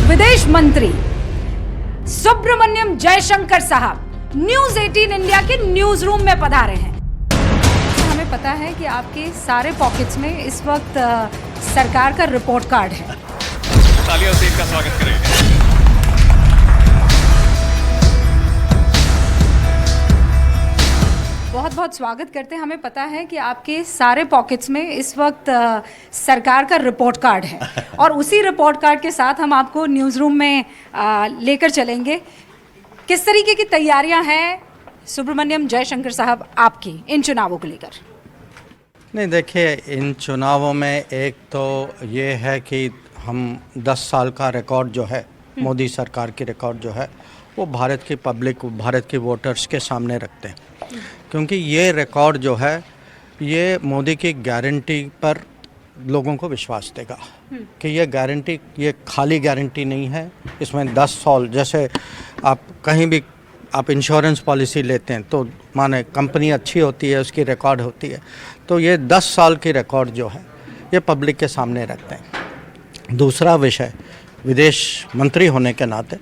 विदेश मंत्री सुब्रमण्यम जयशंकर साहब न्यूज 18 इंडिया के न्यूज रूम में पधारे हैं। हमें पता है कि आपके सारे पॉकेट्स में इस वक्त सरकार का रिपोर्ट कार्ड है। तालियों से इनका स्वागत करें। बहुत बहुत स्वागत करते हैं। हमें पता है कि आपके सारे पॉकेट्स में इस वक्त सरकार का रिपोर्ट कार्ड है और उसी रिपोर्ट कार्ड के साथ हम आपको न्यूज़ रूम में लेकर चलेंगे। किस तरीके की तैयारियां हैं सुब्रमण्यम जयशंकर साहब आपकी इन चुनावों को लेकर? नहीं, देखिए, इन चुनावों में एक तो ये है कि हम 10 साल का रिकॉर्ड जो है, मोदी सरकार की रिकॉर्ड जो है, वो भारत की पब्लिक, भारत के वोटर्स के सामने रखते हैं। क्योंकि ये रिकॉर्ड जो है, ये मोदी की गारंटी पर लोगों को विश्वास देगा कि ये गारंटी, ये खाली गारंटी नहीं है। इसमें 10 साल, जैसे आप कहीं भी आप इंश्योरेंस पॉलिसी लेते हैं तो माने कंपनी अच्छी होती है, उसकी रिकॉर्ड होती है, तो ये 10 साल की रिकॉर्ड जो है ये पब्लिक के सामने रखते हैं। दूसरा विषय, विदेश मंत्री होने के नाते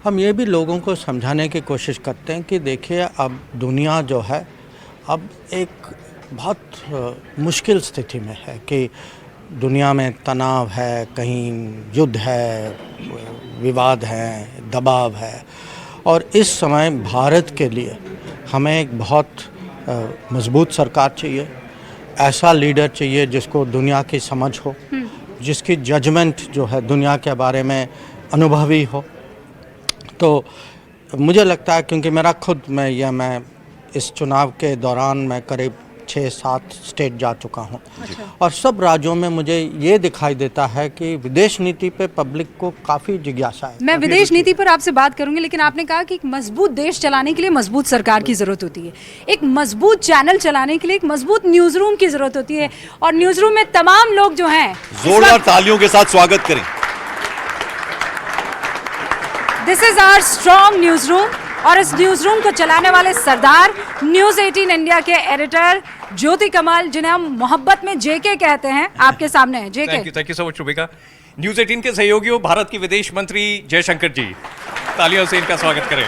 हम ये भी लोगों को समझाने की कोशिश करते हैं कि देखिए, अब दुनिया जो है अब एक बहुत मुश्किल स्थिति में है कि दुनिया में तनाव है, कहीं युद्ध है, विवाद है, दबाव है, और इस समय भारत के लिए हमें एक बहुत मजबूत सरकार चाहिए। ऐसा लीडर चाहिए जिसको दुनिया की समझ हो, जिसकी जजमेंट जो है दुनिया के बारे में अनुभवी हो। तो मुझे लगता है, क्योंकि मेरा खुद मैं इस चुनाव के दौरान मैं करीब 6-7 स्टेट जा चुका हूँ। अच्छा। और सब राज्यों में मुझे ये दिखाई देता है कि विदेश नीति पे पब्लिक को काफ़ी जिज्ञासा है। मैं विदेश नीति पर आपसे बात करूंगी, लेकिन आपने कहा कि एक मजबूत देश चलाने के लिए मजबूत सरकार की ज़रूरत होती है, एक मजबूत चैनल चलाने के लिए एक मजबूत न्यूज़ रूम की ज़रूरत होती है, और न्यूज़ रूम में तमाम लोग जो हैं जोरदार तालियों के साथ स्वागत करें। This is our strong news room, और इस न्यूज़ रूम को चलाने वाले सरदार न्यूज़ 18 इंडिया के एडिटर ज्योति कमाल, जिन्हें हम मोहब्बत में जेके कहते हैं, आपके सामने है। JK, thank you so much Rubika. News 18 के सहयोगियों, भारत के विदेश मंत्री जयशंकर जी, तालियों से इनका स्वागत करें।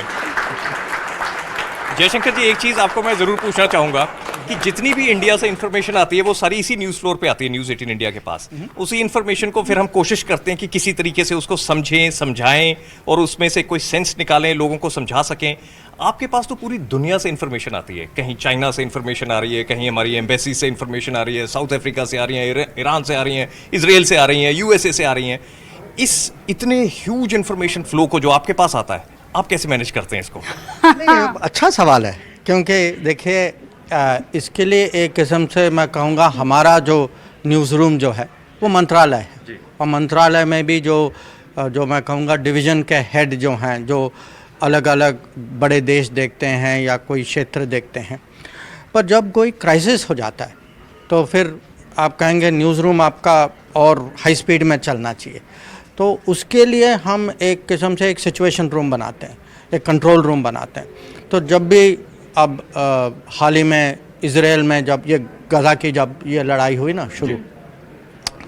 जयशंकर जी, एक चीज़ आपको मैं ज़रूर पूछना चाहूँगा कि जितनी भी इंडिया से इन्फॉर्मेशन आती है वो सारी इसी न्यूज़ फ्लोर पे आती है, न्यूज़ 18 इंडिया के पास। उसी इन्फॉर्मेशन को फिर हम कोशिश करते हैं कि किसी तरीके से उसको समझें, समझाएं और उसमें से कोई सेंस निकालें, लोगों को समझा सकें। आपके पास तो पूरी दुनिया से इन्फॉर्मेशन आती है, कहीं चाइना से इन्फॉर्मेशन आ रही है, कहीं हमारी एम्बेसी से इन्फॉर्मेशन आ रही है, साउथ अफ्रीका से आ रही है, ईरान से आ रही हैं, इसराइल से आ रही हैं, यूएसए से आ रही हैं। इस इतने ह्यूज इन्फॉर्मेशन फ्लो को जो आपके पास आता है, आप कैसे मैनेज करते हैं इसको? नहीं, अच्छा सवाल है, क्योंकि देखिए, इसके लिए एक किस्म से मैं कहूँगा हमारा जो न्यूज़ रूम जो है वो मंत्रालय है, और मंत्रालय में भी जो मैं कहूँगा डिवीज़न के हेड जो हैं, जो अलग अलग बड़े देश देखते हैं या कोई क्षेत्र देखते हैं, पर जब कोई क्राइसिस हो जाता है तो फिर आप कहेंगे न्यूज़ रूम आपका और हाई स्पीड में चलना चाहिए। तो उसके लिए हम एक किस्म से एक सिचुएशन रूम बनाते हैं, एक कंट्रोल रूम बनाते हैं। तो जब भी अब हाल ही में इजराइल में जब ये गजा की जब ये लड़ाई हुई ना शुरू,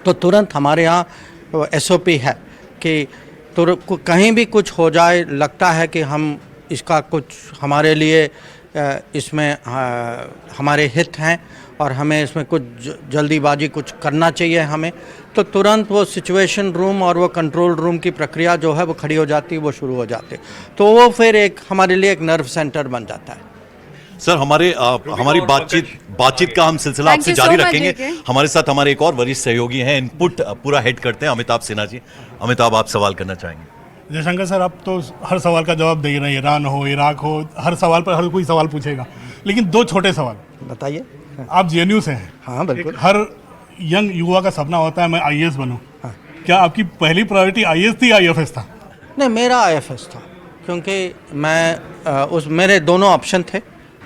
तो तुरंत हमारे यहाँ SOP है कि कहीं भी कुछ हो जाए, लगता है कि हम इसका कुछ हमारे लिए इसमें हमारे हित हैं और हमें इसमें कुछ जल्दीबाजी कुछ करना चाहिए हमें, तो तुरंत वो सिचुएशन रूम और वो कंट्रोल रूम की प्रक्रिया जो है वो खड़ी हो जाती है, वो शुरू हो जाती है। तो वो फिर एक हमारे लिए एक नर्व सेंटर बन जाता है। सर, हमारी बातचीत का हम सिलसिला आपसे जारी रखेंगे। हमारे साथ हमारे एक और वरिष्ठ सहयोगी हैं, इनपुट पूरा हेड करते हैं, अमिताभ सिन्हा जी। अमिताभ, आप सवाल करना चाहेंगे? जयशंकर सर, आप तो हर सवाल का जवाब दे रहे हैं, ईरान हो, इराक हो, हर सवाल पर हर कोई सवाल पूछेगा, लेकिन 2 छोटे सवाल बताइए। आप JNU से हैं। हाँ, बिल्कुल। हर यंग युवा का सपना होता है मैं IAS बनूं। हाँ। क्या आपकी पहली प्रायोरिटी IAS थी या IFS था? नहीं, मेरा IFS था, क्योंकि मैं मेरे दोनों ऑप्शन थे।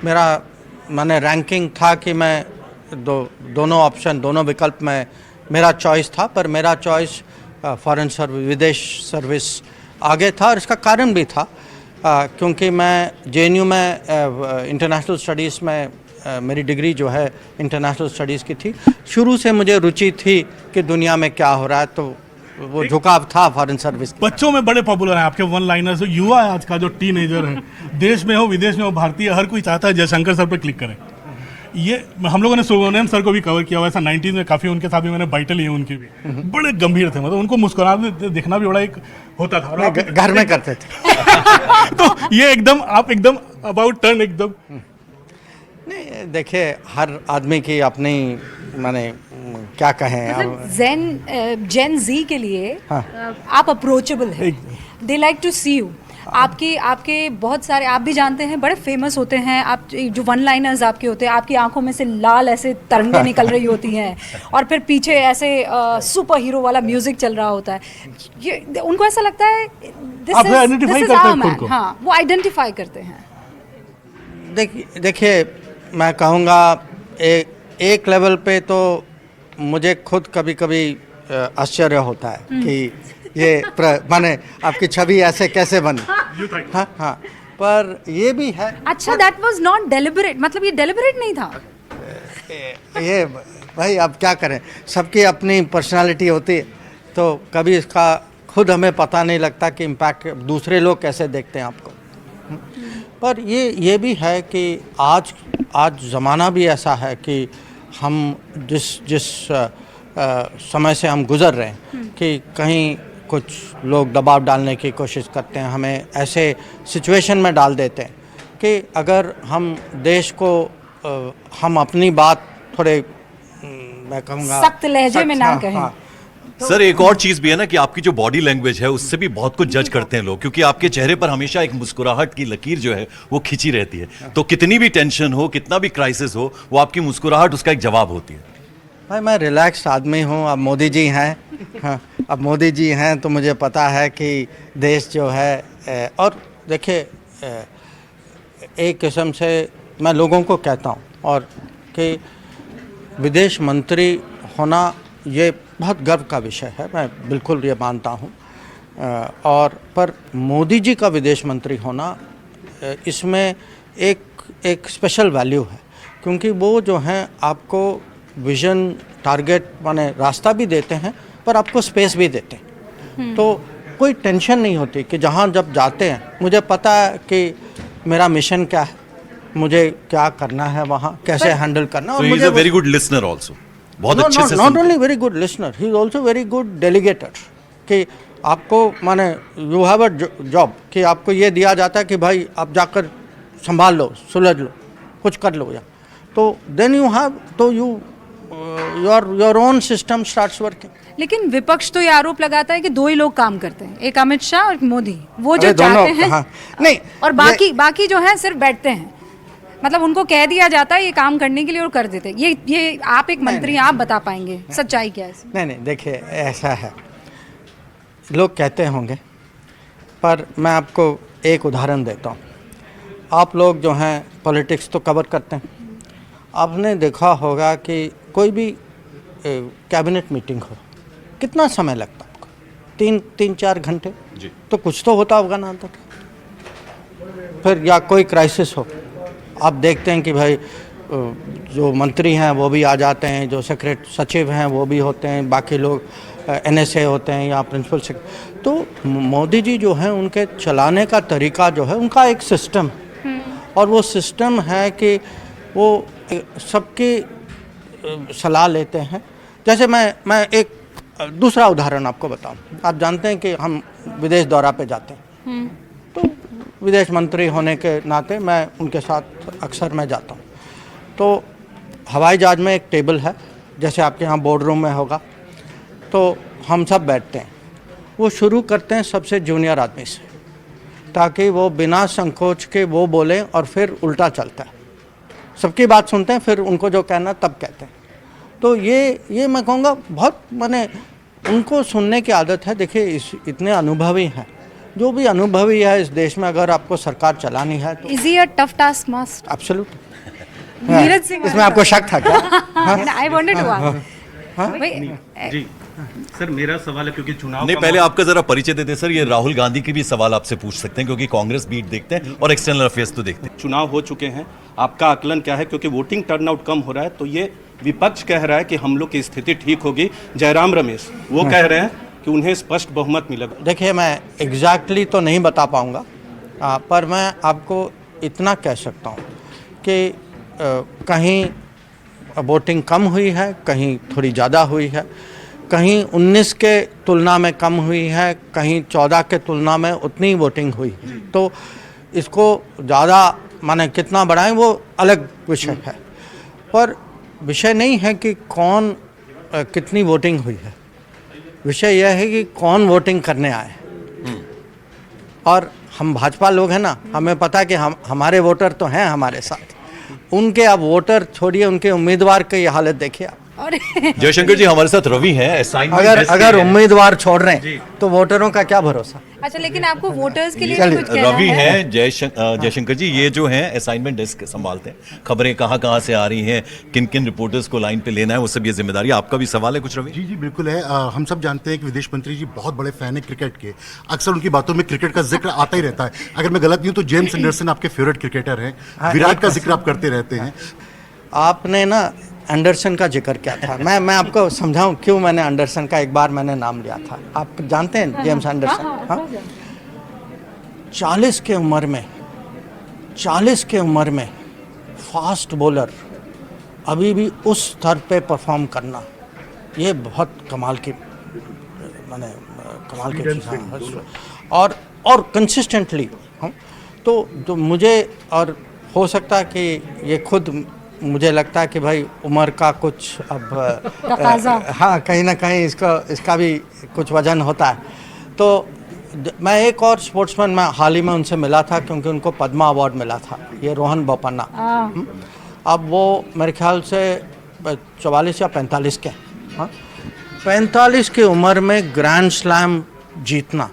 मैंने रैंकिंग था कि मैं दोनों ऑप्शन, दोनों विकल्प में मेरा चॉइस था, पर मेरा चॉइस फॉरेन सर्विस, विदेश सर्विस आगे था। और इसका कारण भी था क्योंकि मैं JNU में इंटरनेशनल स्टडीज़ में मेरी डिग्री जो है इंटरनेशनल स्टडीज़ की थी। शुरू से मुझे रुचि थी कि दुनिया में क्या हो रहा है, तो वो झुकाव था फॉरेन सर्विस। बच्चों में बड़े पॉपुलर हैं आपके वन लाइनर्स। युवा है आज का जो टीनेजर है, देश में हो विदेश में हो, भारतीय हर कोई चाहता है जयशंकर सर पे क्लिक करें। ये हम लोगों ने सुब्रमण्यम सर को भी कवर किया हुआ, ऐसा 90s में काफ़ी उनके साथ भी मैंने बाइट लिए उनके भी, बड़े गंभीर थे, मतलब उनको मुस्कुराते देखना भी बड़ा एक होता था। और घर में करते थे। तो ये एकदम आप एकदम अबाउट टर्न एकदम। नहीं देखिए, हर आदमी की अपनी माने क्या कहें अब, जेन जी के लिए आप अप्रोचेबल हैं, they like to see you. आपके बहुत सारे, आप भी जानते हैं, बड़े फेमस होते हैं आप, जो वन लाइनर्स आपके होते हैं, आपकी आंखों में से लाल ऐसे तरंगें निकल रही होती हैं और फिर पीछे ऐसे सुपर हीरो वाला म्यूजिक चल रहा होता है। ये उनको ऐसा लगता है आप आइडेंटिफाई करते हैं खुद को। हाँ, वो आइडेंटिफाई करते हैं। देखिए मैं कहूँगा एक लेवल पे तो मुझे खुद कभी कभी आश्चर्य होता है कि ये माने आपकी छवि ऐसे कैसे बनी। हाँ हाँ, पर ये भी है। अच्छा, दैट वाज नॉट डेलिबरेट, मतलब ये डेलिबरेट नहीं था। ये भाई अब क्या करें, सबकी अपनी पर्सनालिटी होती है, तो कभी इसका खुद हमें पता नहीं लगता कि इम्पैक्ट दूसरे लोग कैसे देखते हैं आपको। पर ये भी है कि आज ज़माना भी ऐसा है कि हम जिस समय से हम गुज़र रहे हैं कि कहीं कुछ लोग दबाव डालने की कोशिश करते हैं, हमें ऐसे सिचुएशन में डाल देते हैं कि अगर हम देश को हम अपनी बात थोड़े मैं कहूँगा सख्त लहजे में ना कहें। हाँ, सर एक और चीज भी है ना कि आपकी जो बॉडी लैंग्वेज है उससे भी बहुत कुछ जज करते हैं लोग, क्योंकि आपके चेहरे पर हमेशा एक मुस्कुराहट की लकीर जो है वो खिंची रहती है। तो कितनी भी टेंशन हो, कितना भी क्राइसिस हो, वो आपकी मुस्कुराहट उसका एक जवाब होती है। भाई मैं रिलैक्स आदमी हूँ। अब मोदी जी हैं, हाँ, अब मोदी जी हैं तो मुझे पता है कि देश जो है, और देखिए एक किस्म से मैं लोगों को कहता हूँ और कि विदेश मंत्री होना ये बहुत गर्व का विषय है, मैं बिल्कुल ये मानता हूँ। और पर मोदी जी का विदेश मंत्री होना, इसमें एक स्पेशल वैल्यू है, क्योंकि वो जो हैं आपको विज़न, टारगेट माने रास्ता भी देते हैं, पर आपको स्पेस भी देते हैं। तो कोई टेंशन नहीं होती कि जहाँ जब जाते हैं मुझे पता है कि मेरा मिशन क्या है, मुझे क्या करना है, वहाँ कैसे हैंडल करना। और मुझे वेरी गुड लिसनर आल्सो, बहुत अच्छे से not only very good listener, he is also very good delegator. कि आपको माने यू हैव अ जॉब कि आपको ये दिया जाता है कि भाई आप जाकर संभाल लो, सुलझ लो, कुछ कर लो, या तो देन यू हैव तो your own system starts working. लेकिन विपक्ष तो ये आरोप लगाता है कि दो ही लोग काम करते हैं, एक अमित शाह और एक मोदी, वो जो अरे दोनों, चाहते हैं। हाँ, नहीं, और बाकी जो है सिर्फ बैठते हैं, मतलब उनको कह दिया जाता है ये काम करने के लिए और कर देते हैं। ये आप एक मंत्री हैं, आप बता पाएंगे सच्चाई क्या है इसमें? नहीं देखिए ऐसा है, लोग कहते होंगे, पर मैं आपको एक उदाहरण देता हूँ। आप लोग जो हैं पॉलिटिक्स तो कवर करते हैं, आपने देखा होगा कि कोई भी कैबिनेट मीटिंग हो, कितना समय लगता है आपको? 3-4 घंटे जी। तो कुछ तो होता होगा ना अंदर। फिर या कोई क्राइसिस हो, आप देखते हैं कि भाई जो मंत्री हैं वो भी आ जाते हैं, जो सचिव हैं वो भी होते हैं, बाकी लोग NSA होते हैं या प्रिंसिपल सेक्रेटरी। तो मोदी जी जो हैं उनके चलाने का तरीका जो है, उनका एक सिस्टम है, और वो सिस्टम है कि वो सबकी सलाह लेते हैं। जैसे मैं एक दूसरा उदाहरण आपको बताऊं। आप जानते हैं कि हम विदेश दौरा पे जाते हैं, तो विदेश मंत्री होने के नाते मैं उनके साथ अक्सर मैं जाता हूँ। तो हवाई जहाज़ में एक टेबल है, जैसे आपके यहाँ बोर्ड रूम में होगा, तो हम सब बैठते हैं। वो शुरू करते हैं सबसे जूनियर आदमी से, ताकि वो बिना संकोच के वो बोलें, और फिर उल्टा चलता है, सबकी बात सुनते हैं, फिर उनको जो कहना तब कहते हैं। तो ये मैं कहूँगा बहुत माने उनको सुनने की आदत है। देखिए इतने अनुभवी हैं, जो भी अनुभवी है इस देश में, अगर आपको सरकार चलानी है तो is he a tough task master? Absolutely. Neeraj Singh, इसमें आपको शक था क्या? I wanted to ask. जी सर, मेरा सवाल है क्योंकि चुनाव नहीं, पहले आपका जरा परिचय देते हैं सर। ये राहुल गांधी की भी सवाल आपसे पूछ सकते हैं, क्योंकि कांग्रेस बीट देखते हैं और एक्सटर्नल अफेयर्स तो देखते हैं। चुनाव हो चुके हैं, आपका आकलन क्या है? क्योंकि वोटिंग टर्नआउट कम हो रहा है, तो ये विपक्ष कह रहा है कि हम लोग की स्थिति ठीक होगी। जयराम रमेश वो कह रहे हैं कि उन्हें स्पष्ट बहुमत मिला? देखिए, मैं एग्जैक्टली तो नहीं बता पाऊँगा, पर मैं आपको इतना कह सकता हूँ कि कहीं वोटिंग कम हुई है, कहीं थोड़ी ज़्यादा हुई है, कहीं 19 के तुलना में कम हुई है, कहीं 14 के तुलना में उतनी वोटिंग हुई है। तो इसको ज़्यादा माने कितना बढ़ाएं वो अलग विषय है, पर विषय नहीं है कि कौन कितनी वोटिंग हुई है। विषय यह है कि कौन वोटिंग करने आए। और हम भाजपा लोग हैं ना, हमें पता है कि हमारे वोटर तो हैं हमारे साथ। उनके अब वोटर छोड़िए, उनके उम्मीदवार की हालत देखिए आप। और जयशंकर जी हमारे साथ रवि हैं, असाइनमेंट अगर उम्मीदवार छोड़ रहे हैं तो वोटरों का क्या भरोसा। अच्छा, लेकिन आपको वोटर्स के लिए चलिए, कुछ कहना रवि है? हैं, जयशंकर जी ये जो हैं असाइनमेंट डेस्क संभालते हैं, खबरें कहाँ कहाँ से आ रही हैं, किन किन रिपोर्टर्स को लाइन पे लेना है, वो सब ये जिम्मेदारी। आपका भी सवाल है कुछ रवि? जी जी बिल्कुल है। हम सब जानते हैं कि विदेश मंत्री जी बहुत बड़े फैन है क्रिकेट के। अक्सर उनकी बातों में क्रिकेट का जिक्र आता ही रहता है। अगर मैं गलत नहीं हूं तो जेम्स एंडरसन आपके फेवरेट क्रिकेटर हैं, विराट का जिक्र आप करते रहते हैं। आपने ना एंडरसन का जिक्र किया था, मैं आपको समझाऊं क्यों मैंने एंडरसन का एक बार मैंने नाम लिया था। आप जानते हैं जेम्स एंडरसन? हाँ, 40 के उम्र में फास्ट बॉलर अभी भी उस स्तर पे परफॉर्म करना, ये बहुत कमाल की चीज़ है। और कंसिस्टेंटली तो जो मुझे, और हो सकता है कि ये खुद मुझे लगता है कि भाई उम्र का कुछ अब हाँ, कहीं ना कहीं इसका भी कुछ वजन होता है। तो मैं एक और स्पोर्ट्समैन, मैं हाल ही में उनसे मिला था क्योंकि उनको पद्मा अवार्ड मिला था, ये रोहन बोपन्ना। अब वो मेरे ख्याल से 44 या 45 के, हाँ, 45 की उम्र में ग्रैंड स्लैम जीतना,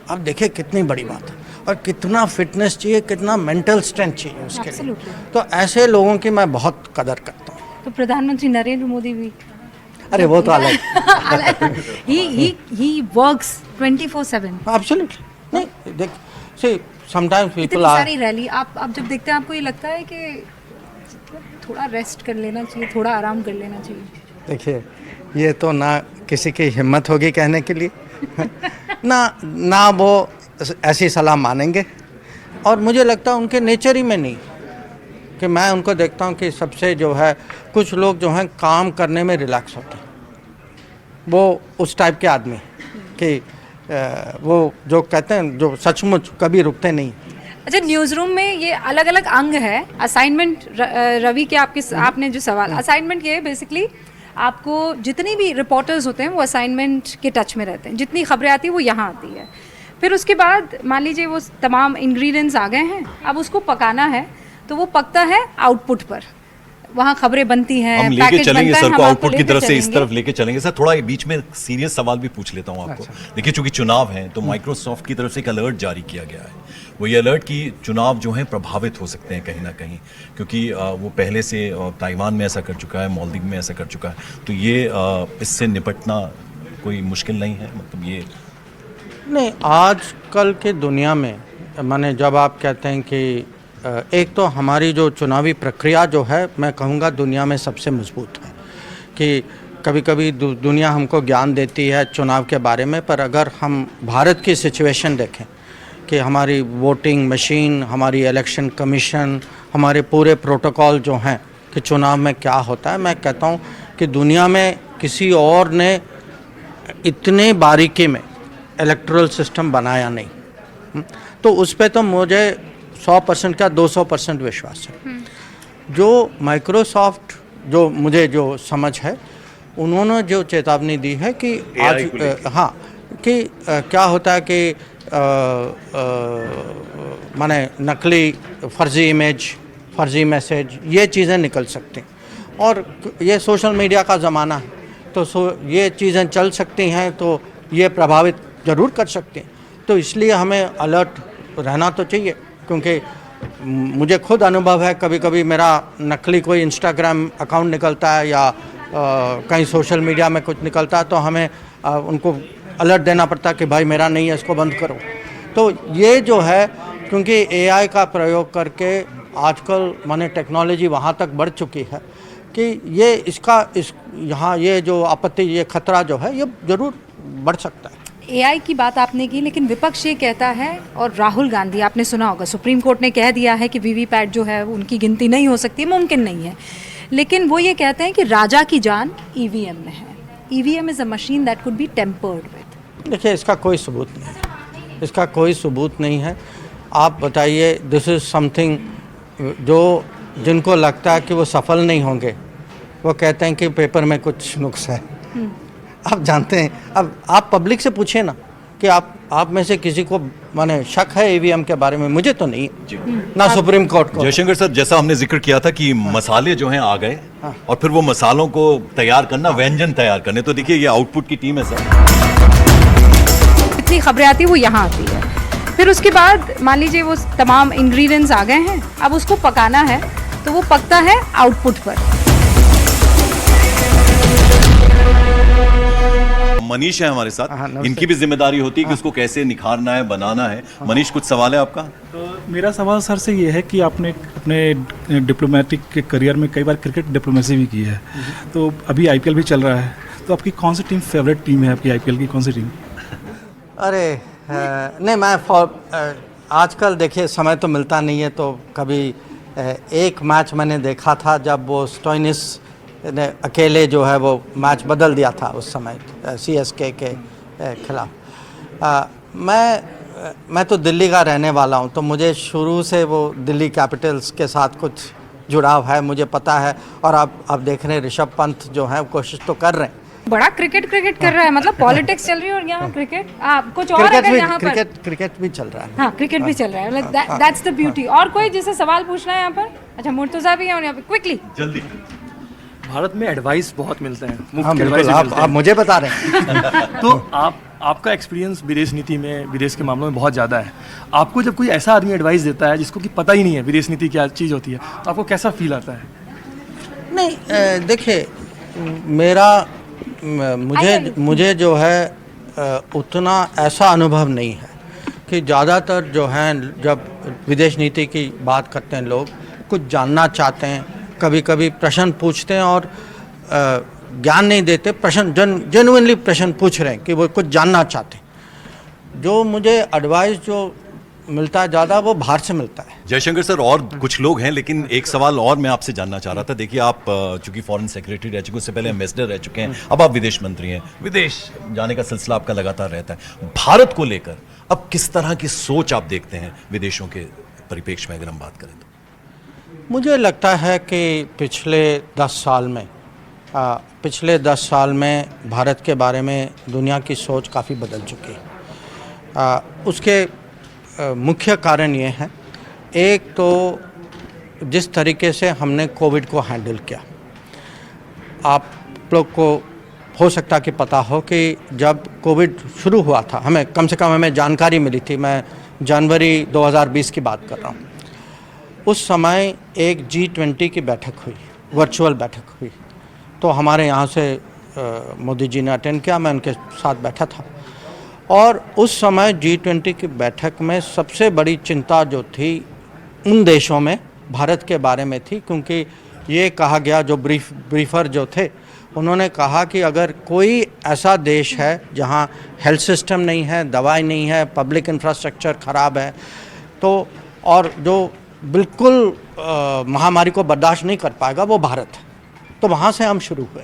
अब देखिए कितनी बड़ी बात है। और कितना फिटनेस चाहिए, कितना मेंटल स्ट्रेंथ चाहिए उसके लिए। तो ऐसे लोगों की मैं बहुत कदर करता हूँ। तो प्रधानमंत्री नरेंद्र मोदी भी, अरे वो तो अलग he works 24/7। एब्सोल्युटली नहीं, देख सी समटाइम्स इतनी पीपल आर, सारी रैली आप जब देखते हैं, आपको ये लगता है कि थोड़ा रेस्ट कर लेना चाहिए, थोड़ा आराम कर लेना चाहिए? देखिए ये तो ना किसी की हिम्मत होगी कहने के लिए ना वो ऐसी सलाह मानेंगे। और मुझे लगता है उनके नेचर ही में नहीं, कि मैं उनको देखता हूँ कि सबसे जो है, कुछ लोग जो हैं काम करने में रिलैक्स होते हैं, वो उस टाइप के आदमी कि वो जो कहते हैं, जो सचमुच कभी रुकते नहीं। अच्छा, न्यूज़ रूम में ये अलग अलग अंग है। असाइनमेंट, रवि के आपने जो सवाल, असाइनमेंट ये है बेसिकली, आपको जितनी भी रिपोर्टर्स होते हैं वो असाइनमेंट के टच में रहते हैं, जितनी खबरें आती हैं वो यहाँ आती है। फिर उसके बाद मान लीजिए वो तमाम इंग्रेडिएंट्स आ गए हैं, अब उसको पकाना है, तो वो पकता है आउटपुट पर, वहाँ खबरें बनती हैं, हम लेके चलेंगे सर को आउटपुट की तरफ से इस चलेंगे। तरफ लेके चलेंगे। सर थोड़ा बीच में सीरियस सवाल भी पूछ लेता हूँ आपको। देखिए चूंकि चुनाव है तो माइक्रोसॉफ्ट की तरफ से एक अलर्ट जारी किया गया है। वो ये अलर्ट कि चुनाव जो है प्रभावित हो सकते हैं कहीं ना कहीं, क्योंकि वो पहले से ताइवान में ऐसा कर चुका है, मालदीव में ऐसा कर चुका है। तो ये इससे निपटना कोई मुश्किल नहीं है, मतलब ये नहीं, आजकल के दुनिया में माने जब आप कहते हैं कि एक तो हमारी जो चुनावी प्रक्रिया जो है, मैं कहूँगा दुनिया में सबसे मजबूत है। कि कभी कभी दुनिया हमको ज्ञान देती है चुनाव के बारे में, पर अगर हम भारत की सिचुएशन देखें कि हमारी वोटिंग मशीन, हमारी इलेक्शन कमीशन, हमारे पूरे प्रोटोकॉल जो हैं कि चुनाव में क्या होता है, मैं कहता हूँ कि दुनिया में किसी और ने इतने बारीकी में इलेक्टोरल सिस्टम बनाया नहीं। तो उस पर तो मुझे 100% का 200% विश्वास है। जो माइक्रोसॉफ्ट, जो मुझे जो समझ है, उन्होंने जो चेतावनी दी है कि आज हाँ, कि क्या होता है कि माने नकली फर्जी इमेज, फर्जी मैसेज, ये चीज़ें निकल सकती हैं। और ये सोशल मीडिया का ज़माना है, तो ये चीज़ें चल सकती हैं, तो ये प्रभावित ज़रूर कर सकती हैं। तो इसलिए हमें अलर्ट रहना तो चाहिए, क्योंकि मुझे खुद अनुभव है, कभी कभी मेरा नकली कोई इंस्टाग्राम अकाउंट निकलता है या कहीं सोशल मीडिया में कुछ निकलता है, तो हमें उनको अलर्ट देना पड़ता है कि भाई मेरा नहीं है, इसको बंद करो। तो ये जो है, क्योंकि एआई का प्रयोग करके आजकल माने टेक्नोलॉजी वहाँ तक बढ़ चुकी है कि ये यहाँ ये जो आपत्ति, ये खतरा जो है, ये ज़रूर बढ़ सकता है। एआई की बात आपने की, लेकिन विपक्ष ये कहता है, और राहुल गांधी, आपने सुना होगा, सुप्रीम कोर्ट ने कह दिया है कि वीवीपैट जो है उनकी गिनती नहीं हो सकती, मुमकिन नहीं है। लेकिन वो ये कहते हैं कि राजा की जान ईवीएम में है। EVM is a machine that could be tempered with. देखिए, इसका कोई सबूत नहीं है, इसका कोई सबूत नहीं है। आप बताइए, दिस इज़ समथिंग जो जिनको लगता है कि वो सफल नहीं होंगे, वो कहते हैं कि पेपर में कुछ नुक्स है। आप जानते हैं, अब आप पब्लिक से पूछिए ना कि आप में से किसी को माने शक है ईवीएम के बारे में? मुझे तो नहीं, ना सुप्रीम कोर्ट को। जयशंकर सर, जैसा हमने जिक्र किया था कि मसाले जो हैं आ गए और फिर वो मसालों को तैयार करना, व्यंजन तैयार करने, तो देखिए ये आउटपुट की टीम है सर। इतनी खबरें आती है वो यहाँ आती है, फिर उसके बाद मान लीजिए वो तमाम इंग्रेडिएंट्स आ गए हैं, अब उसको पकाना है, तो वो पकता है आउटपुट पर। मनीष है हमारे साथ, नमस्ते। इनकी भी जिम्मेदारी होती है कि उसको कैसे निखारना है, बनाना है। मनीष, कुछ सवाल है आपका? तो मेरा सवाल सर से ये है कि आपने अपने डिप्लोमेटिक के करियर में कई बार क्रिकेट डिप्लोमेसी भी की है, तो अभी आईपीएल भी चल रहा है, तो आपकी कौन सी टीम फेवरेट टीम है? आपकी आईपीएल की कौन सी टीम? अरे नहीं, मैं आजकल देखिए समय तो मिलता नहीं है, तो कभी एक मैच मैंने देखा था जब वो स्टोइनिस ने अकेले जो है वो मैच बदल दिया था उस समय सीएसके के खिलाफ। मैं तो दिल्ली का रहने वाला हूँ, तो मुझे शुरू से वो दिल्ली कैपिटल्स के साथ कुछ जुड़ाव है, मुझे पता है। और आप देख रहे हैं ऋषभ पंत जो है कोशिश तो कर रहे हैं। बड़ा क्रिकेट कर रहा है, मतलब पॉलिटिक्स चल रही है और यहाँ क्रिकेट कुछ और अगर यहाँ पर क्रिकेट भी चल रहा है। हाँ, क्रिकेट भी चल रहा है, दैट्स द ब्यूटी। और कोई जिसे सवाल पूछना है यहाँ पर? अच्छा, मुर्तजा भी है और यहाँ पे क्विकली जल्दी। भारत में एडवाइस बहुत मिलते हैं, हाँ मुफ्त बिल्कुल, एडवाइस मिलते आप मुझे बता रहे हैं। हैं। तो आपका एक्सपीरियंस विदेश नीति में, विदेश के मामलों में बहुत ज़्यादा है। आपको जब कोई ऐसा आदमी एडवाइस देता है जिसको कि पता ही नहीं है विदेश नीति क्या चीज़ होती है, तो आपको कैसा फील आता है? नहीं, देखिए, मुझे जो है उतना ऐसा अनुभव नहीं है कि ज़्यादातर जो हैं जब विदेश नीति की बात करते हैं लोग कुछ जानना चाहते हैं, कभी कभी प्रश्न पूछते हैं और ज्ञान नहीं देते, प्रश्न जेन्युइनली प्रश्न पूछ रहे हैं कि वो कुछ जानना चाहते हैं। जो मुझे एडवाइस जो मिलता है ज़्यादा वो बाहर से मिलता है। जयशंकर सर, और कुछ लोग हैं, लेकिन एक सवाल और मैं आपसे जानना चाह रहा था। देखिए, आप चूंकि फॉरेन सेक्रेटरी रह चुके, उससे पहले एम्बेसडर रह चुके हैं, अब आप विदेश मंत्री हैं, विदेश जाने का सिलसिला आपका लगातार रहता है। भारत को लेकर अब किस तरह की सोच आप देखते हैं विदेशों के परिप्रेक्ष्य में, अगर हम बात करें तो? मुझे लगता है कि पिछले 10 साल में भारत के बारे में दुनिया की सोच काफ़ी बदल चुकी है। उसके मुख्य कारण ये हैं, एक तो जिस तरीके से हमने कोविड को हैंडल किया। आप लोग को हो सकता कि पता हो कि जब कोविड शुरू हुआ था, हमें कम से कम जानकारी मिली थी, मैं जनवरी 2020 की बात कर रहा हूँ, उस समय एक G20 की बैठक हुई, वर्चुअल बैठक हुई। तो हमारे यहाँ से मोदी जी ने अटेंड किया, मैं उनके साथ बैठा था। और उस समय G20 की बैठक में सबसे बड़ी चिंता जो थी उन देशों में भारत के बारे में थी, क्योंकि ये कहा गया, जो ब्रीफर जो थे उन्होंने कहा कि अगर कोई ऐसा देश है जहाँ हेल्थ सिस्टम नहीं है, दवाई नहीं है, पब्लिक इंफ्रास्ट्रक्चर ख़राब है, तो और जो बिल्कुल महामारी को बर्दाश्त नहीं कर पाएगा, वो भारत है। तो वहाँ से हम शुरू हुए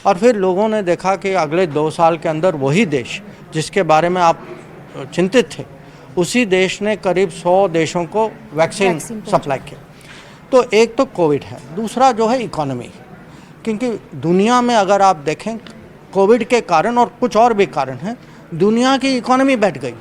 और फिर लोगों ने देखा कि अगले 2 साल के अंदर वही देश जिसके बारे में आप चिंतित थे, उसी देश ने करीब 100 देशों को वैक्सीन सप्लाई किया। तो एक तो कोविड है, दूसरा जो है इकोनॉमी, क्योंकि दुनिया में अगर आप देखें कोविड के कारण और कुछ और भी कारण हैं, दुनिया की इकोनॉमी बैठ गई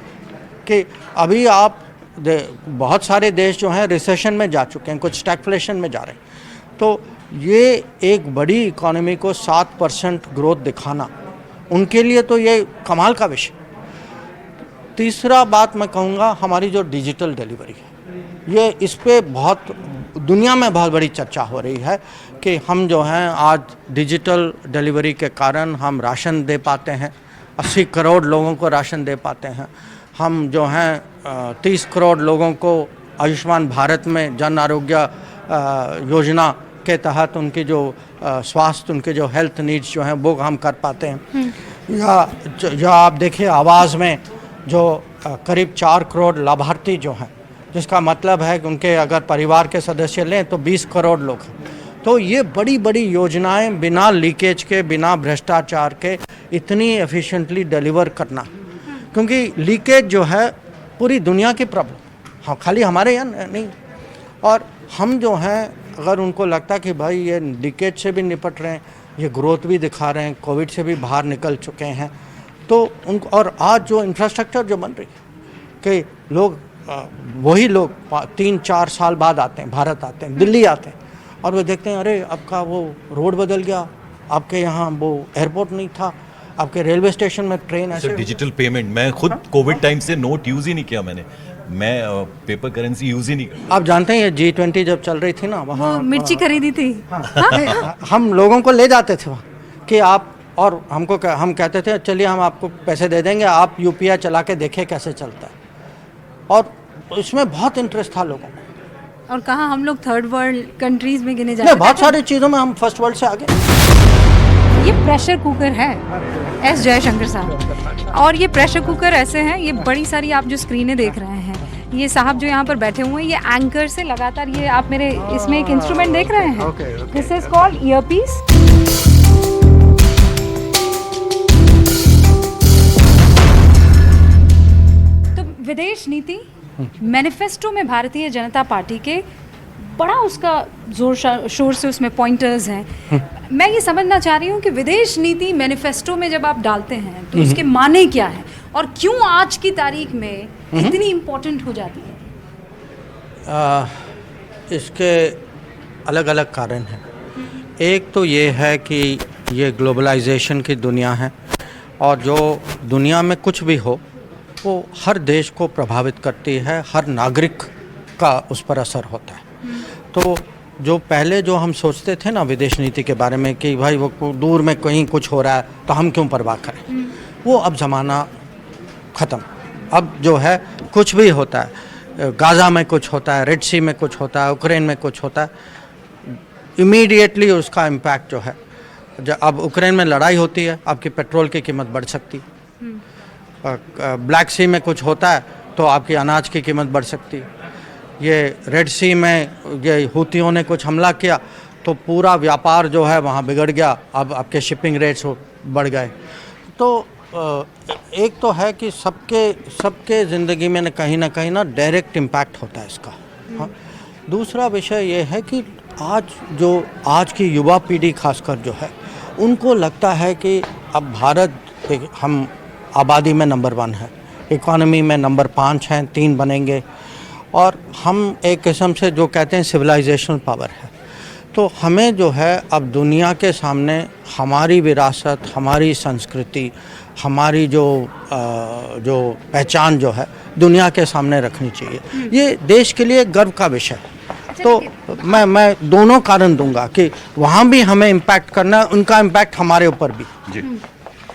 कि अभी आप बहुत सारे देश जो हैं रिसेशन में जा चुके हैं, कुछ स्टैगफ्लेशन में जा रहे हैं। तो ये एक बड़ी इकोनॉमी को 7% ग्रोथ दिखाना उनके लिए तो ये कमाल का विषय। तीसरा बात मैं कहूँगा, हमारी जो डिजिटल डिलीवरी है, ये इस पे बहुत दुनिया में बहुत बड़ी चर्चा हो रही है कि हम जो हैं आज डिजिटल डिलीवरी के कारण हम राशन दे पाते हैं, 80 करोड़ लोगों को राशन दे पाते हैं। हम जो हैं 30 करोड़ लोगों को आयुष्मान भारत में जन आरोग्य योजना के तहत उनकी जो स्वास्थ्य, उनके जो हेल्थ नीड्स जो हैं वो हम कर पाते हैं। या आप देखिए आवाज़ में जो करीब 4 करोड़ लाभार्थी जो हैं, जिसका मतलब है कि उनके अगर परिवार के सदस्य लें तो 20 करोड़ लोग हैं। तो ये बड़ी बड़ी योजनाएं बिना लीकेज के, बिना भ्रष्टाचार के इतनी एफिशिएंटली डिलीवर करना, क्योंकि लीकेज जो है पूरी दुनिया की प्रॉब्लम, हाँ खाली हमारे यहाँ नहीं। और हम जो हैं अगर उनको लगता है कि भाई ये लीकेज से भी निपट रहे हैं, ये ग्रोथ भी दिखा रहे हैं, कोविड से भी बाहर निकल चुके हैं, तो उनको, और आज जो इंफ्रास्ट्रक्चर जो बन रही है कि लोग वही लोग 3-4 साल बाद आते हैं, भारत आते हैं, दिल्ली आते हैं और वो देखते हैं अरे आपका वो रोड बदल गया, आपके यहाँ वो एयरपोर्ट नहीं था, आपके रेलवे स्टेशन में ट्रेन ऐसे। डिजिटल पेमेंट, मैं खुद कोविड टाइम से नोट यूज़ ही नहीं किया मैंने, मैं पेपर करेंसी यूज़ ही नहीं किया। आप जानते हैं ये G20 जब चल रही थी ना, वहाँ मिर्ची खरीदी थी। हम लोगों को ले जाते थे वहाँ कि आप, और हम कहते थे चलिए हम आपको पैसे दे देंगे, आप UPI चला के देखें कैसे चलता है, और इसमें बहुत इंटरेस्ट था लोगों को। और कहाँ हम लोग थर्ड वर्ल्ड कंट्रीज में गिने नहीं, जाते बहुत सारी चीज़ों में हम फर्स्ट वर्ल्ड से आगे। ये प्रेशर कुकर है एस जयशंकर साहब, और ये प्रेशर कुकर ऐसे हैं, ये बड़ी सारी आप जो स्क्रीनें देख रहे हैं, ये साहब जो यहाँ पर बैठे हुए हैं, ये एंकर से लगातार, ये आप मेरे इसमें एक इंस्ट्रूमेंट देख रहे हैं, दिस इज कॉल्ड ईयरपीस। तो विदेश नीति मैनिफेस्टो में भारतीय जनता पार्टी के बड़ा उसका जोर शोर से उसमें पॉइंटर्स हैं। मैं ये समझना चाह रही हूँ कि विदेश नीति मैनिफेस्टो में जब आप डालते हैं तो उसके माने क्या है और क्यों आज की तारीख में इतनी इम्पोर्टेंट हो जाती है? इसके अलग अलग कारण हैं। एक तो ये है कि ये ग्लोबलाइजेशन की दुनिया है, और जो दुनिया में कुछ भी हो वो हर देश को प्रभावित करती है, हर नागरिक का उस पर असर होता है। तो जो पहले जो हम सोचते थे ना विदेश नीति के बारे में कि भाई वो दूर में कहीं कुछ हो रहा है तो हम क्यों परवाह करें, वो अब ज़माना ख़त्म। अब जो है कुछ भी होता है, गाज़ा में कुछ होता है, रेड सी में कुछ होता है, यूक्रेन में कुछ होता है, इमीडिएटली उसका इम्पैक्ट जो है, जब अब यूक्रेन में लड़ाई होती है आपकी पेट्रोल की कीमत बढ़ सकती है, ब्लैक सी में कुछ होता है तो आपकी अनाज की कीमत बढ़ सकती है, ये रेड सी में ये हूतियों ने कुछ हमला किया तो पूरा व्यापार जो है वहाँ बिगड़ गया, अब आपके शिपिंग रेट्स बढ़ गए। तो एक तो है कि सबके ज़िंदगी में ना कहीं ना डायरेक्ट इम्पैक्ट होता है इसका। हाँ, दूसरा विषय ये है कि आज की युवा पीढ़ी खासकर जो है उनको लगता है कि अब भारत, हम आबादी में नंबर 1 है, इकोनॉमी में नंबर 5 हैं, 3 बनेंगे, और हम एक किस्म से जो कहते हैं सिविलाइजेशनल पावर है। तो हमें जो है अब दुनिया के सामने हमारी विरासत, हमारी संस्कृति, हमारी जो पहचान जो है दुनिया के सामने रखनी चाहिए। ये देश के लिए गर्व का विषय है। तो मैं दोनों कारण दूंगा कि वहाँ भी हमें इम्पैक्ट करना है, उनका इम्पैक्ट हमारे ऊपर भी जी।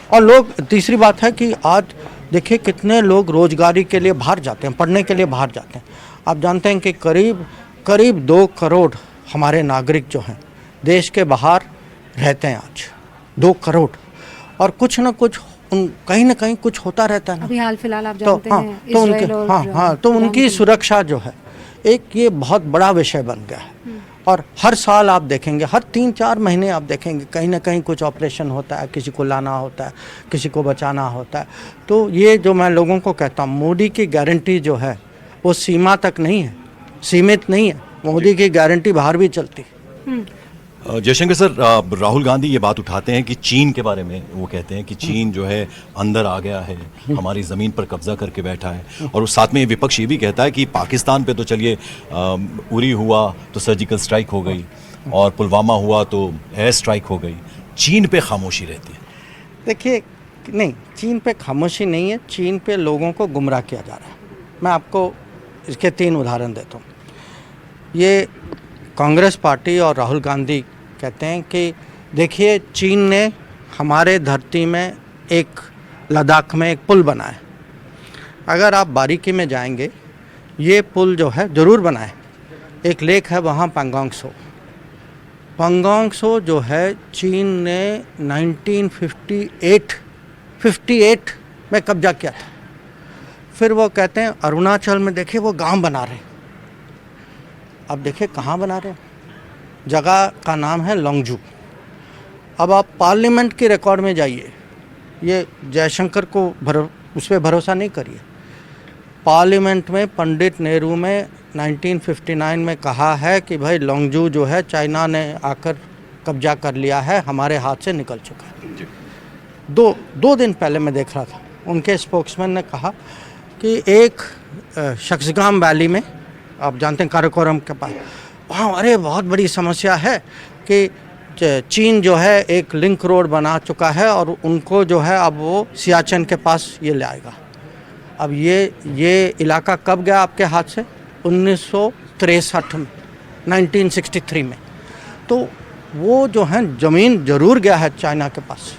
और लोग, तीसरी बात है कि आज देखिए कितने लोग रोजगारी के लिए बाहर जाते हैं, पढ़ने के लिए बाहर जाते हैं। आप जानते हैं कि करीब 2 करोड़ हमारे नागरिक जो हैं देश के बाहर रहते हैं आज, 2 करोड़, और कुछ ना कुछ कहीं ना कहीं कुछ होता रहता है ना। अभी हाल फिलहाल आप जानते हैं तो उनके तो उनकी सुरक्षा जो है एक ये बहुत बड़ा विषय बन गया है। और हर साल आप देखेंगे, हर 3-4 महीने आप देखेंगे कहीं ना कहीं कुछ ऑपरेशन होता है, किसी को लाना होता है, किसी को बचाना होता है। तो ये जो मैं लोगों को कहता हूँ, मोदी की गारंटी जो है वो सीमा तक नहीं है, सीमित नहीं है, मोदी की गारंटी बाहर भी चलती है। जयशंकर सर, राहुल गांधी ये बात उठाते हैं कि चीन के बारे में, वो कहते हैं कि चीन जो है अंदर आ गया है, हमारी ज़मीन पर कब्जा करके बैठा है, और उस साथ में विपक्ष ये भी कहता है कि पाकिस्तान पे तो चलिए उरी हुआ तो सर्जिकल स्ट्राइक हो गई, और पुलवामा हुआ तो एयर स्ट्राइक हो गई, चीन पे खामोशी रहती है। देखिए, नहीं, चीन पे खामोशी नहीं है, चीन पे लोगों को गुमराह किया जा रहा है। मैं आपको इसके 3 उदाहरण देता हूँ। ये कांग्रेस पार्टी और राहुल गांधी कहते हैं कि देखिए चीन ने हमारे धरती में एक लद्दाख में एक पुल बनाया। अगर आप बारीकी में जाएंगे, ये पुल जो है ज़रूर बनाए, एक लेक है वहाँ पैंगोंग सो, पंगोंग त्सो जो है चीन ने 1958 में कब्जा किया था। फिर वो कहते हैं अरुणाचल में देखिए वो गांव बना रहे हैं। अब देखिए कहाँ बना रहे हैं, जगह का नाम है लोंगजू। अब आप पार्लियामेंट के रिकॉर्ड में जाइए, ये जयशंकर को उस पर भरोसा नहीं करिए। पार्लियामेंट में पंडित नेहरू में 1959 में कहा है कि भाई लोंगजू जो है चाइना ने आकर कब्जा कर लिया है, हमारे हाथ से निकल चुका है। दो दिन पहले मैं देख रहा था, उनके स्पोक्समैन ने कहा कि एक शख्सगाम वैली में, आप जानते हैं काराकोरम के पास, वहाँ अरे बहुत बड़ी समस्या है कि चीन जो है एक लिंक रोड बना चुका है और उनको जो है अब वो सियाचिन के पास ये ले आएगा। अब ये इलाका कब गया आपके हाथ से? 1963 में, 1963 में। तो वो जो है ज़मीन ज़रूर गया है चाइना के पास।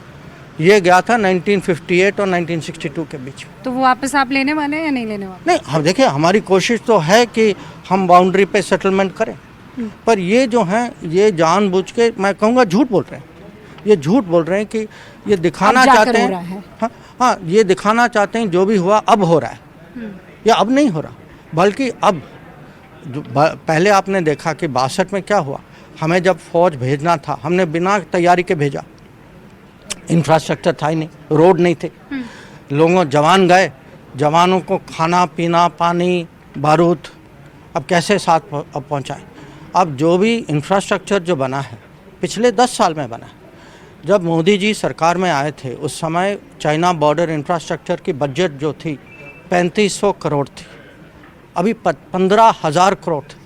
ये गया था 1958 और 1962 के बीच। तो वो वापस आप लेने वाले हैं या नहीं लेने वाले? नहीं, हम देखिए हमारी कोशिश तो है कि हम बाउंड्री पे सेटलमेंट करें, पर ये जो हैं ये जानबूझ के मैं कहूँगा झूठ बोल रहे हैं। ये झूठ बोल रहे हैं कि ये दिखाना चाहते हैं, हाँ ये दिखाना चाहते हैं जो भी हुआ अब हो रहा है, या अब नहीं हो रहा, बल्कि अब पहले आपने देखा कि 62 में क्या हुआ। हमें जब फौज भेजना था हमने बिना तैयारी के भेजा, इंफ्रास्ट्रक्चर था ही नहीं, रोड नहीं थे, जवान गए, जवानों को खाना पीना पानी बारूद अब कैसे साथ अब पहुँचाएँ। अब जो भी इंफ्रास्ट्रक्चर जो बना है पिछले 10 साल में बना है। जब मोदी जी सरकार में आए थे उस समय चाइना बॉर्डर इंफ्रास्ट्रक्चर की बजट जो थी 3500 करोड़ थी, अभी 15,000 करोड़ थी।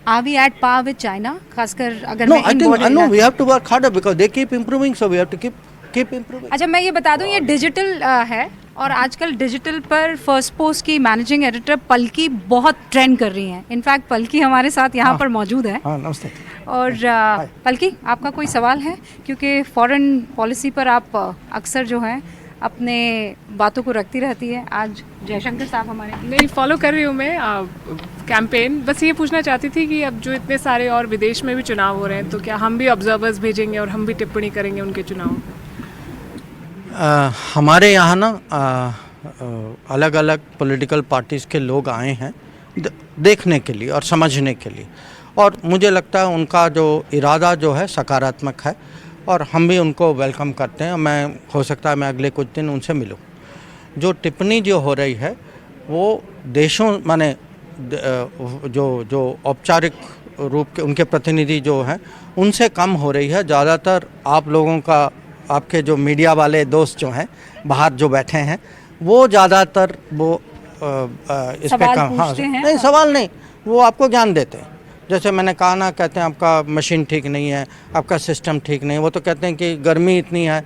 Are we at par with China? खासकर अगर No, I think no, we have to work harder because they keep improving, so we have to keep improving. अच्छा, मैं ये बता दूं ये डिजिटल है और आजकल डिजिटल पर फर्स्ट पोस्ट की मैनेजिंग एडिटर पलकी बहुत ट्रेंड कर रही हैं। इनफैक्ट पलकी हमारे साथ यहाँ पर मौजूद है। हाँ, नमस्ते। और पलकी, आपका कोई सवाल है? क्योंकि फॉरेन पॉलिसी पर आप अक्सर जो है अपने बातों को रखती रहती है। आज जयशंकर साहब हमारे नहीं फॉलो कर रही हूँ मैं कैंपेन। बस ये पूछना चाहती थी कि अब जो इतने सारे और विदेश में भी चुनाव हो रहे हैं तो क्या हम भी ऑब्जर्वर्स भेजेंगे और हम भी टिप्पणी करेंगे उनके चुनाव? हमारे यहाँ ना अलग अलग पॉलिटिकल पार्टीज़ के लोग आए हैं देखने के लिए और समझने के लिए, और मुझे लगता है उनका जो इरादा जो है सकारात्मक है और हम भी उनको वेलकम करते हैं। मैं हो सकता है मैं अगले कुछ दिन उनसे मिलूं। जो टिप्पणी जो हो रही है वो देशों माने जो औपचारिक रूप के उनके प्रतिनिधि जो हैं उनसे कम हो रही है। ज़्यादातर आप लोगों का, आपके जो मीडिया वाले दोस्त जो हैं बाहर जो बैठे हैं वो ज़्यादातर वो इस पे कम, हाँ नहीं सवाल नहीं, वो आपको ज्ञान देते हैं। जैसे मैंने कहा ना, कहते हैं आपका मशीन ठीक नहीं है, आपका सिस्टम ठीक नहीं है। वो तो कहते हैं कि गर्मी इतनी है,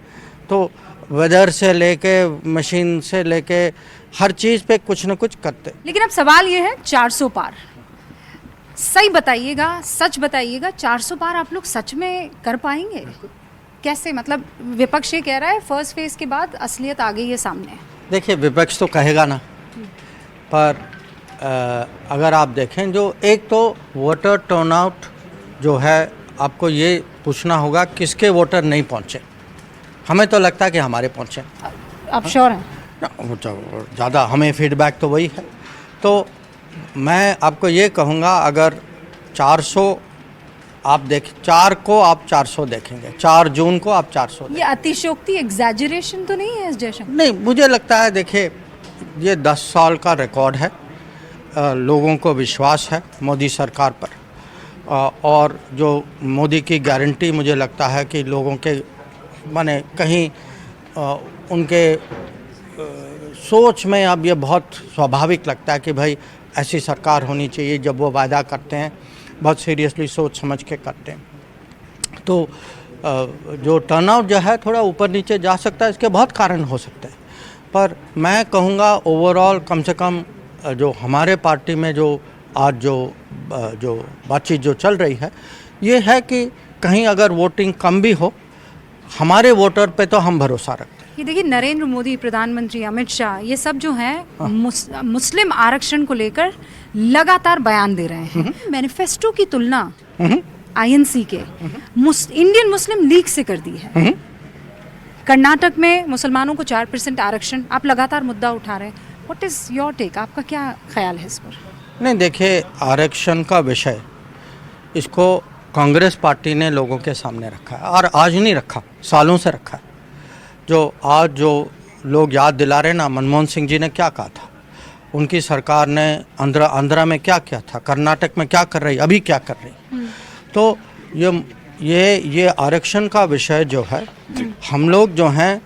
तो वेदर से लेके मशीन से लेके हर चीज़ पे कुछ न कुछ करते। लेकिन अब सवाल ये है 400 पार, सही बताइएगा, सच बताइएगा, 400 पार आप लोग सच में कर पाएंगे? कैसे? मतलब विपक्ष ये कह रहा है फर्स्ट फेज के बाद असलियत आ गई है सामने। देखिए विपक्ष तो कहेगा ना, पर अगर आप देखें जो एक तो वोटर टर्नआउट जो है, आपको ये पूछना होगा किसके वोटर नहीं पहुंचे। हमें तो लगता है कि हमारे पहुंचे। आप श्योर हैं? ज़्यादा हमें फीडबैक तो वही है। तो मैं आपको ये कहूँगा अगर 400 आप देख 4 को आप 400 देखेंगे, 4 जून को आप 400 ये अतिशयोक्ति एग्जैजरेशन तो नहीं है इस जैसा? नहीं, मुझे लगता है देखिए ये 10 साल का रिकॉर्ड है, लोगों को विश्वास है मोदी सरकार पर, और जो मोदी की गारंटी मुझे लगता है कि लोगों के माने कहीं उनके सोच में अब ये बहुत स्वाभाविक लगता है कि भाई ऐसी सरकार होनी चाहिए। जब वो वादा करते हैं बहुत सीरियसली सोच समझ के करते हैं। तो जो टर्नआउट जो है थोड़ा ऊपर नीचे जा सकता है, इसके बहुत कारण हो सकते हैं, पर मैं कहूँगा ओवरऑल कम से कम जो हमारे पार्टी में जो आज जो बातचीत जो चल रही है ये है कि कहीं अगर वोटिंग कम भी हो, हमारे वोटर पे तो हम भरोसा रखते हैं। ये देखिए नरेंद्र मोदी, प्रधानमंत्री अमित शाह, ये सब जो हैं मुस्लिम आरक्षण को लेकर लगातार बयान दे रहे हैं। मैनिफेस्टो की तुलना आईएनसी के इंडियन मुस्लिम लीग से कर दी है। कर्नाटक में मुसलमानों को 4% आरक्षण, आप लगातार मुद्दा उठा रहे हैं, व्हाट इज़ योर टेक, आपका क्या ख्याल है इस पर? नहीं देखिए, आरक्षण का विषय इसको कांग्रेस पार्टी ने लोगों के सामने रखा है, और आज नहीं रखा, सालों से रखा है। जो लोग याद दिला रहे ना, मनमोहन सिंह जी ने क्या कहा था, उनकी सरकार ने आंध्रा में क्या किया था, कर्नाटक में क्या कर रही, अभी क्या कर रही। तो ये आरक्षण का विषय जो है, हम लोग जो हैं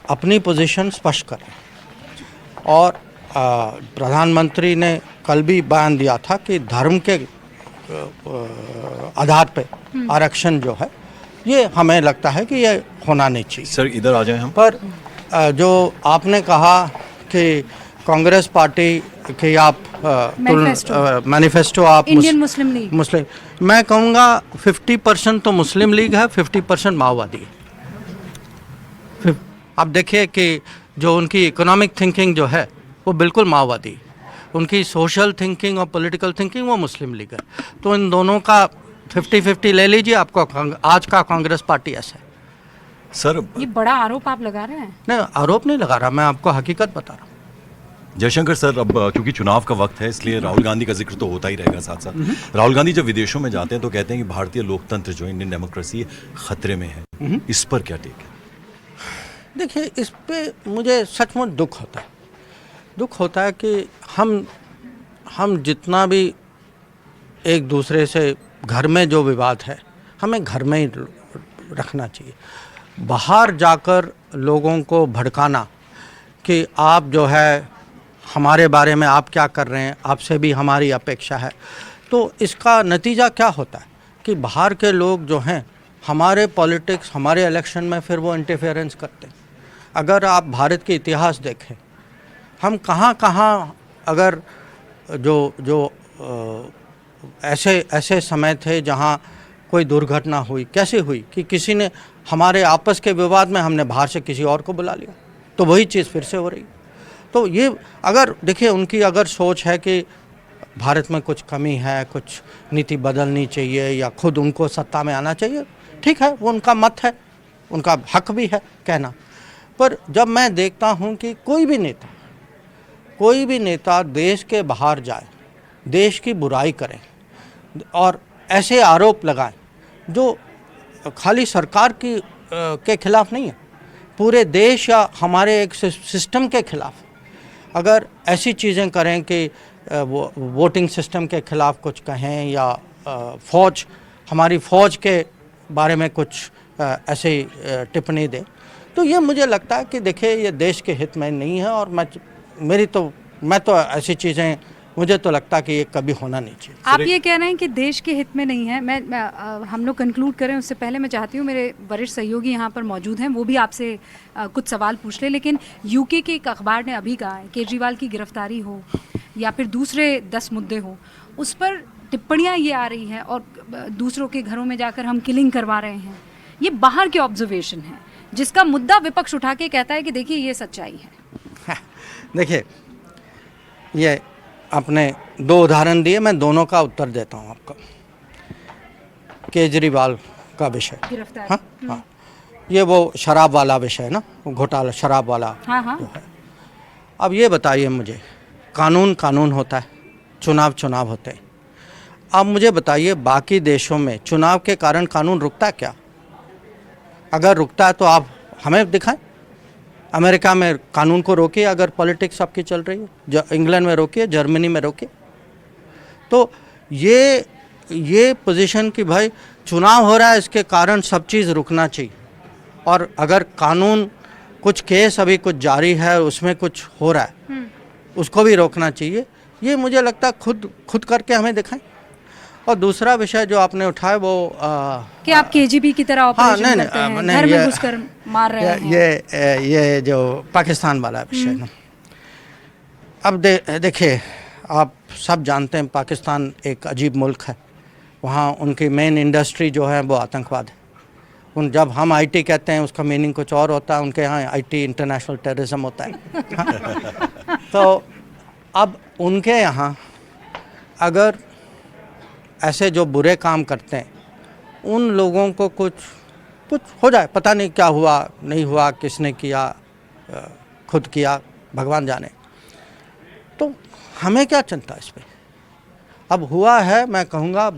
अपनी पोजीशन स्पष्ट करें। और प्रधानमंत्री ने कल भी बयान दिया था कि धर्म के आधार पे आरक्षण जो है, ये हमें लगता है कि ये होना नहीं चाहिए। सर इधर आ जाएं हम। पर जो आपने कहा कि कांग्रेस पार्टी के आप मैनिफेस्टो आप इंडियन मुस्लिम लीग, मैं कहूँगा 50% तो मुस्लिम लीग है, 50% माओवादी है। आप देखिए कि जो उनकी इकोनॉमिक थिंकिंग जो है वो बिल्कुल माओवादी, उनकी सोशल थिंकिंग और पॉलिटिकल थिंकिंग वो मुस्लिम लीग है। तो इन दोनों का 50-50 ले लीजिए, आपको आज का कांग्रेस पार्टी ऐसा है। सर ये बड़ा आरोप आप लगा रहे हैं? नहीं, आरोप नहीं लगा रहा, मैं आपको हकीकत बता रहा हूँ। जयशंकर सर, अब क्योंकि चुनाव का वक्त है, इसलिए राहुल गांधी का जिक्र तो होता ही रहेगा साथ साथ। राहुल गांधी जब विदेशों में जाते हैं तो कहते हैं कि भारतीय लोकतंत्र जो इंडियन डेमोक्रेसी खतरे में है, इस पर क्या टेक है? देखिए, इस पे मुझे सचमुच दुख होता है कि हम जितना भी एक दूसरे से घर में जो विवाद है, हमें घर में ही रखना चाहिए। बाहर जाकर लोगों को भड़काना कि आप जो है हमारे बारे में आप क्या कर रहे हैं, आपसे भी हमारी अपेक्षा है, तो इसका नतीजा क्या होता है कि बाहर के लोग जो हैं हमारे पॉलिटिक्स, हमारे इलेक्शन में फिर वो इंटरफेरेंस करते हैं। अगर आप भारत के इतिहास देखें, हम कहाँ अगर जो ऐसे समय थे जहाँ कोई दुर्घटना हुई, कैसे हुई कि किसी ने हमारे आपस के विवाद में हमने बाहर से किसी और को बुला लिया, तो वही चीज़ फिर से हो रही। तो ये अगर देखिए, उनकी अगर सोच है कि भारत में कुछ कमी है, कुछ नीति बदलनी चाहिए या खुद उनको सत्ता में आना चाहिए, ठीक है, वो उनका मत है, उनका हक भी है कहना। पर जब मैं देखता हूँ कि कोई भी नेता देश के बाहर जाए, देश की बुराई करें और ऐसे आरोप लगाएं जो खाली सरकार के खिलाफ नहीं है, पूरे देश या हमारे एक सिस्टम के खिलाफ, अगर ऐसी चीज़ें करें कि वो वोटिंग सिस्टम के खिलाफ कुछ कहें या हमारी फ़ौज के बारे में कुछ ऐसी टिप्पणी दें, तो ये मुझे लगता है कि देखिए, ये देश के हित में नहीं है। और मैं तो ऐसी चीज़ें, मुझे तो लगता है कि ये कभी होना नहीं चाहिए। आप ये कह रहे हैं कि देश के हित में नहीं है। हम लोग कंक्लूड करें उससे पहले मैं चाहती हूँ मेरे वरिष्ठ सहयोगी यहाँ पर मौजूद हैं, वो भी आपसे कुछ सवाल पूछ ले। लेकिन यूके के एक अखबार ने अभी कहा है, केजरीवाल की गिरफ्तारी हो या फिर दूसरे 10 मुद्दे हो, उस पर टिप्पणियाँ ये आ रही हैं और दूसरों के घरों में जाकर हम किलिंग करवा रहे हैं। ये बाहर के ऑब्जर्वेशन है, जिसका मुद्दा विपक्ष उठा के कहता है कि देखिए ये सच्चाई है। देखिए, ये आपने 2 उदाहरण दिए, मैं दोनों का उत्तर देता हूँ आपको। केजरीवाल का विषय, हाँ, ये वो शराब वाला विषय है ना, घोटाला शराब वाला। हाँ। जो है, अब ये बताइए मुझे, कानून होता है, चुनाव होते हैं। अब मुझे बताइए, बाकी देशों में चुनाव के कारण कानून रुकता है क्या? अगर रुकता है तो आप हमें दिखाएं। अमेरिका में कानून को रोकिए अगर पॉलिटिक्स आपकी चल रही है, इंग्लैंड में रोकिए, जर्मनी में रोकिए। तो ये पोजीशन कि भाई चुनाव हो रहा है, इसके कारण सब चीज़ रुकना चाहिए, और अगर कानून कुछ केस अभी कुछ जारी है, उसमें कुछ हो रहा है, उसको भी रोकना चाहिए, ये मुझे लगता है खुद करके हमें दिखाएं। और दूसरा विषय जो आपने उठाया वो कि आप केजीबी की तरह ऑपरेशन करते हैं, घर में घुसकर मार रहे हैं, ये जो पाकिस्तान वाला विषय ना। अब देखिए, आप सब जानते हैं पाकिस्तान एक अजीब मुल्क है, वहाँ उनकी मेन इंडस्ट्री जो है वो आतंकवाद है। जब हम आईटी कहते हैं उसका मीनिंग कुछ और होता है, उनके यहाँ आईटी इंटरनेशनल टेररिज्म होता है। तो अब उनके यहाँ अगर ऐसे जो बुरे काम करते हैं उन लोगों को कुछ हो जाए, पता नहीं क्या हुआ नहीं हुआ, किसने किया, खुद किया, भगवान जाने, तो हमें क्या चिंता इस पे। अब हुआ है, मैं कहूँगा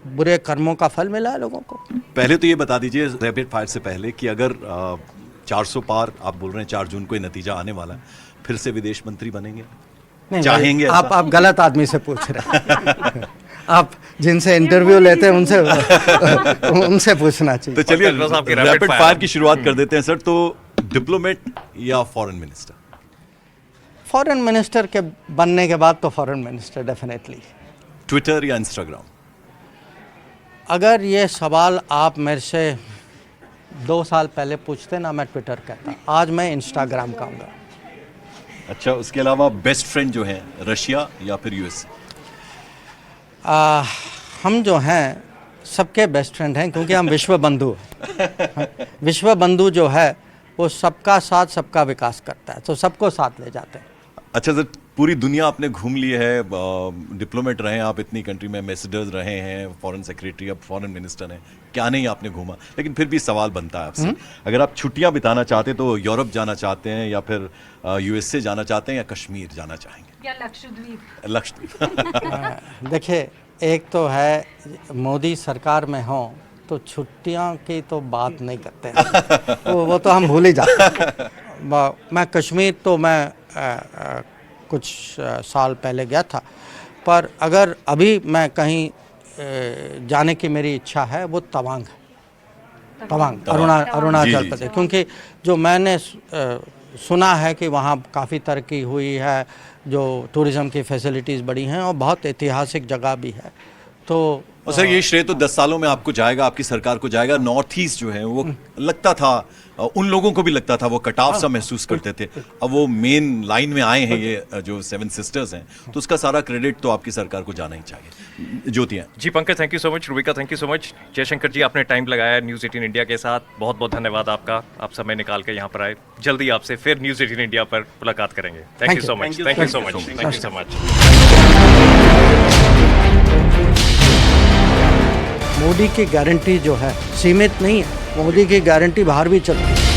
बुरे कर्मों का फल मिला है लोगों को। पहले तो ये बता दीजिए रैपिड फायर से पहले कि अगर 400 पार आप बोल रहे हैं 4 जून को ये नतीजा आने वाला है, फिर से विदेश मंत्री बनेंगे? नहीं, चाहेंगे ऐसा? आप गलत आदमी से पूछ रहे हैं। आप जिनसे इंटरव्यू लेते हैं उनसे पूछना चाहिए। तो चलिए रैपिड फायर की शुरुआत कर देते हैं सर। तो डिप्लोमेट या फॉरेन मिनिस्टर? फॉरेन मिनिस्टर के बनने के बाद तो फॉरेन मिनिस्टर डेफिनेटली। ट्विटर या इंस्टाग्राम? अगर ये सवाल आप मेरे से 2 साल पहले पूछते ना, मैं ट्विटर कहता, आज मैं इंस्टाग्राम कहूँगा। अच्छा, उसके अलावा बेस्ट फ्रेंड जो हैं रशिया या फिर यूएस? हम जो हैं सबके बेस्ट फ्रेंड हैं, क्योंकि हम विश्व बंधु हैं। विश्व बंधु जो है वो सबका साथ सबका विकास करता है, तो सबको साथ ले जाते हैं। अच्छा सर, पूरी दुनिया आपने घूम ली है, डिप्लोमेट रहे हैं आप, इतनी कंट्री में एम्बेसडर्स रहे हैं, फॉरेन सेक्रेटरी, अब फॉरेन मिनिस्टर हैं, क्या नहीं आपने घूमा। लेकिन फिर भी सवाल बनता है आपसे, अगर आप छुट्टियां बिताना चाहते तो यूरोप जाना चाहते हैं या फिर यूएसए जाना चाहते हैं या कश्मीर जाना चाहेंगे या लक्षद्वीप? लक्षद्वीप। देखिए, एक तो है मोदी सरकार में हो तो छुट्टियां की तो बात नहीं करते हैं। वो तो हम भूल ही जाते हैं। मैं कश्मीर तो मैं कुछ साल पहले गया था, पर अगर अभी मैं कहीं जाने की मेरी इच्छा है वो तवांग है। तवांग अरुणाचल प्रदेश, क्योंकि जो मैंने सुना है कि वहाँ काफ़ी तरक्की हुई है, जो टूरिज़्म की फैसिलिटीज़ बड़ी हैं और बहुत ऐतिहासिक जगह भी है। तो और सर ये श्रेय तो 10 सालों में आपको जाएगा, आपकी सरकार को जाएगा। नॉर्थ ईस्ट जो है वो लगता था, उन लोगों को भी लगता था, वो कटाव सा महसूस करते थे। अब वो मेन लाइन में आए हैं ये जो 7 सिस्टर्स हैं, तो उसका सारा क्रेडिट तो आपकी सरकार को जाना ही चाहिए। ज्योतियाँ ji, Pankaj thank you so much, Rubika thank you so much, Jaishankar ji आपने टाइम लगाया न्यूज़ 18 इंडिया के साथ, बहुत बहुत धन्यवाद आपका, आप समय निकाल के यहाँ पर आए। जल्दी आपसे फिर न्यूज़ 18 इंडिया पर मुलाकात करेंगे। Thank you so much, thank you so much, thank you so much. Modi की गारंटी जो है सीमित नहीं है, मोदी की गारंटी बाहर भी चलती है।